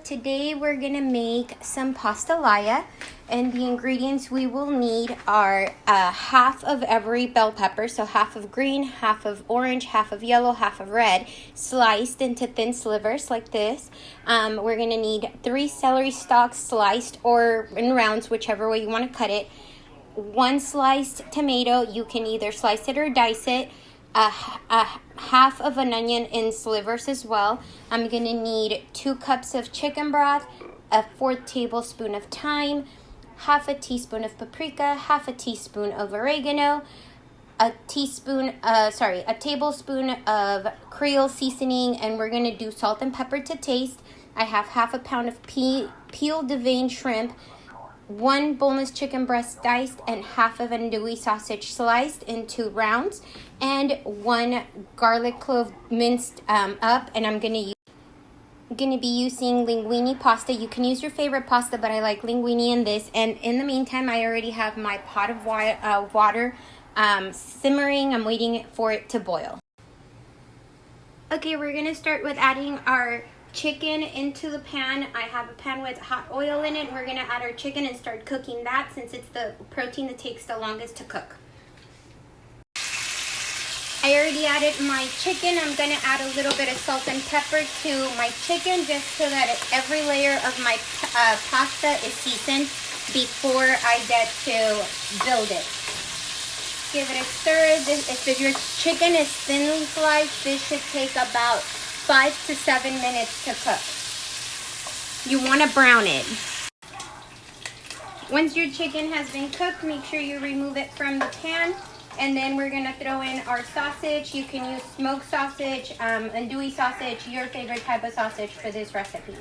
today we're gonna make some pastalaya, and the ingredients we will need are half of every bell pepper, so half of green, half of orange, half of yellow, half of red, sliced into thin slivers like this. We're gonna need 3 celery stalks sliced or in rounds, whichever way you want to cut it. 1 sliced tomato, you can either slice it or dice it. Half of an onion in slivers as well. I'm gonna need 2 cups of chicken broth, a 4th tablespoon of thyme, half a teaspoon of paprika, half a teaspoon of oregano, a tablespoon of creole seasoning, and we're gonna do salt and pepper to taste. I have half a pound of peeled deveined shrimp, 1 boneless chicken breast diced, and half of andouille sausage sliced into rounds, and 1 garlic clove minced up. And I'm gonna be using linguine pasta. You can use your favorite pasta, but I like linguine in this. And in the meantime, I already have my pot of water simmering. I'm waiting for it to boil. Okay, we're gonna start with adding our chicken into the pan. I have a pan with hot oil in it. We're gonna add our chicken and start cooking that, since it's the protein that takes the longest to cook. I already added my chicken. I'm gonna add a little bit of salt and pepper to my chicken, just so that every layer of my pasta is seasoned before I get to build it. Give it a stir. If your chicken is thinly sliced, this should take about 5 to 7 minutes to cook. You want to brown it. Once your chicken has been cooked, make sure you remove it from the pan, and then we're going to throw in our sausage. You can use smoked sausage, andouille sausage, your favorite type of sausage for this recipe.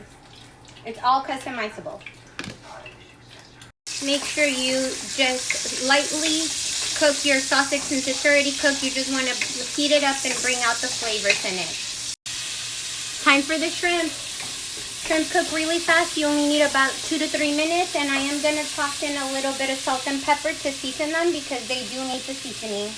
It's all customizable. Make sure you just lightly cook your sausage. Since it's already cooked, you just want to heat it up and bring out the flavors in it. Time for the shrimp. Shrimp cook really fast. You only need about 2 to 3 minutes, and I am going to toss in a little bit of salt and pepper to season them, because they do need the seasoning.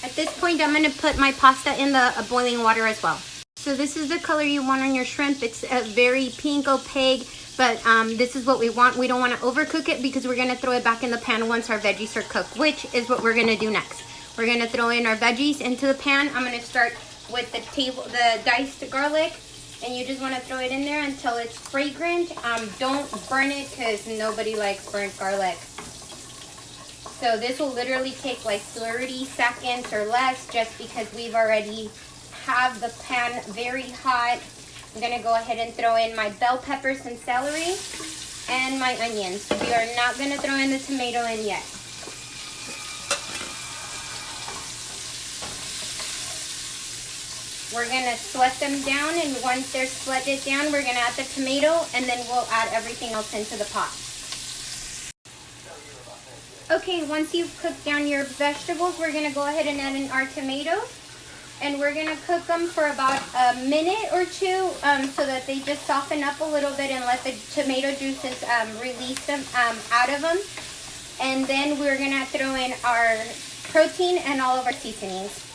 At this point, I'm going to put my pasta in the boiling water as well. So this is the color you want on your shrimp. It's a very pink opaque, but this is what we want. We don't want to overcook it, because we're going to throw it back in the pan once our veggies are cooked, which is what we're going to do next. We're going to throw in our veggies into the pan. I'm going to start with the diced garlic, and you just want to throw it in there until it's fragrant. Don't burn it, because nobody likes burnt garlic. So this will literally take like 30 seconds or less, just because we've already have the pan very hot. I'm gonna go ahead and throw in my bell peppers and celery and my onions. We are not gonna throw in the tomato in yet. We're gonna sweat them down, and once they're sweated down, we're gonna add the tomato, and then we'll add everything else into the pot. Okay, once you've cooked down your vegetables, we're going to go ahead and add in our tomatoes. And we're going to cook them for about a minute or 2 so that they just soften up a little bit and let the tomato juices release them out of them. And then we're going to throw in our protein and all of our seasonings.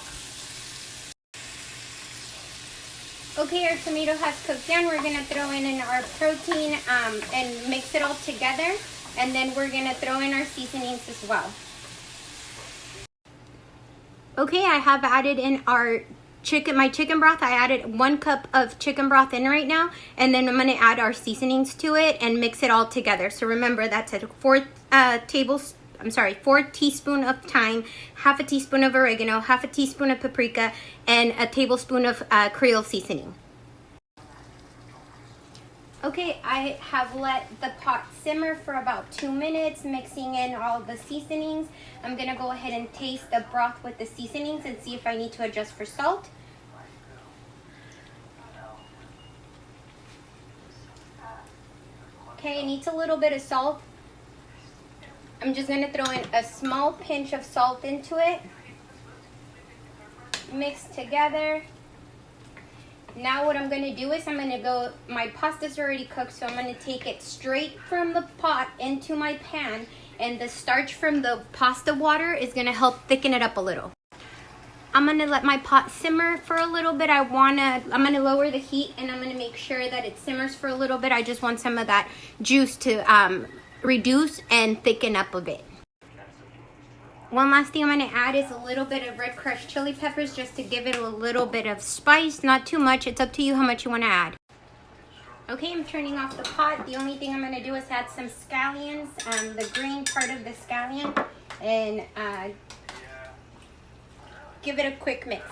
Okay, our tomato has cooked down. We're going to throw in our protein and mix it all together. And then we're gonna throw in our seasonings as well. Okay, I have added in my chicken broth. I added 1 cup of chicken broth in right now, and then I'm gonna add our seasonings to it and mix it all together. So remember, that's a 4 teaspoon of thyme, half a teaspoon of oregano, half a teaspoon of paprika, and a tablespoon of creole seasoning. Okay, I have let the pot simmer for about 2 minutes, mixing in all the seasonings. I'm gonna go ahead and taste the broth with the seasonings and see if I need to adjust for salt. Okay, it needs a little bit of salt. I'm just gonna throw in a small pinch of salt into it. mix together. Now what I'm going to do is my pasta's already cooked, so I'm going to take it straight from the pot into my pan, and the starch from the pasta water is going to help thicken it up a little. I'm going to let my pot simmer for a little bit. I'm going to lower the heat, and I'm going to make sure that it simmers for a little bit. I just want some of that juice to reduce and thicken up a bit. One last thing I'm going to add is a little bit of red crushed chili peppers, just to give it a little bit of spice. Not too much. It's up to you how much you want to add. Okay, I'm turning off the pot. The only thing I'm going to do is add some scallions, the green part of the scallion, and give it a quick mix.